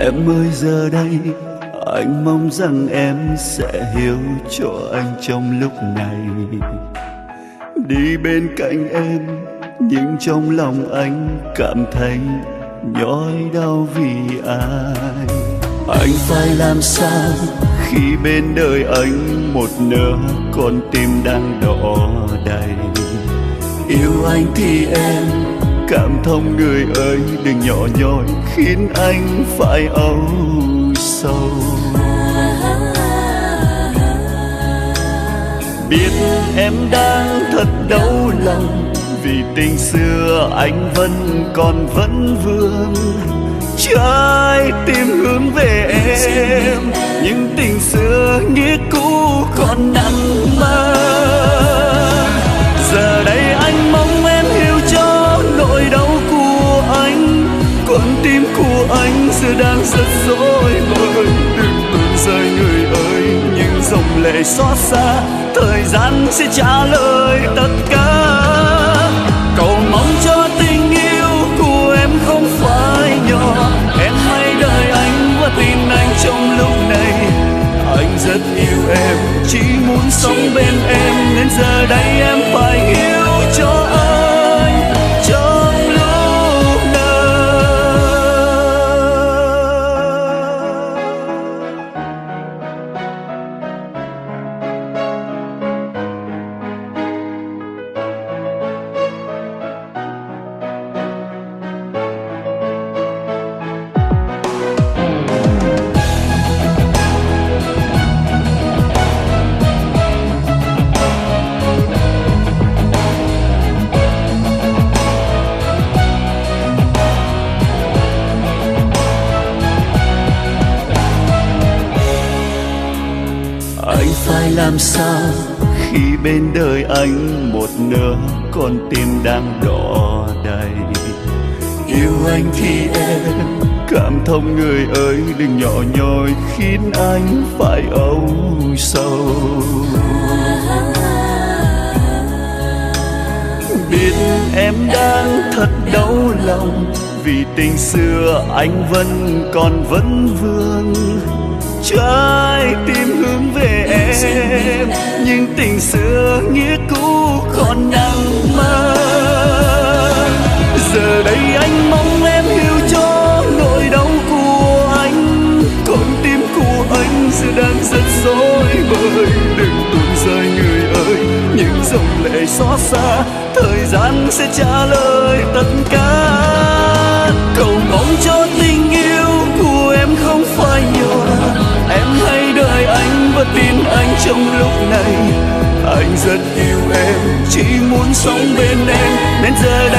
Em ơi giờ đây anh mong rằng em sẽ hiểu cho anh trong lúc này. Đi bên cạnh em nhưng trong lòng anh cảm thấy nhói đau vì ai. Anh phải làm sao khi bên đời anh một nửa con tim đang đỏ đầy. Yêu anh thì em cảm thông người ơi, đừng nhỏ nhoi khiến anh phải âu sầu. Biết em đang thật đau lòng vì tình xưa anh vẫn còn vấn vương. Trái tim hướng về em nhưng tình xưa nghĩa cũ còn nặng mơ. Giờ đây anh mong em hiểu cho nỗi đau của anh. Con tim của anh giờ đang rất rối bời. Đừng tuôn rơi người ơi, những dòng lệ xót xa thời gian sẽ trả lời tất cả. Cầu mong cho tình yêu của em không phải nhỏ. Em hãy đợi anh và tin anh trong lúc này. Anh rất yêu em, chỉ muốn sống bên em, nên giờ đây em phải hiểu cho anh trong lúc này. Anh phải làm sao khi bên đời anh một nửa con tim đang đỏ đầy. Yêu anh thì em cảm thông người ơi, đừng nhỏ nhoi khiến anh phải âu sầu. Biết em đang thật đau lòng vì tình xưa anh vẫn còn vấn vương. Trái tim hướng về em nhưng tình xưa nghĩa cũ còn nặng mơ. Giờ đây anh mong em hiểu cho nỗi đau của anh. Con tim của anh giờ đang rất rối bời. Đừng tuôn rơi người ơi, những dòng lệ xót xa thời gian sẽ trả lời tất cả. Cầu mong cho tình yêu của em không phải nhỏ. Em hãy đợi anh và tin anh trong lúc này. Anh rất yêu em, chỉ muốn sống bên em, nên giờ đây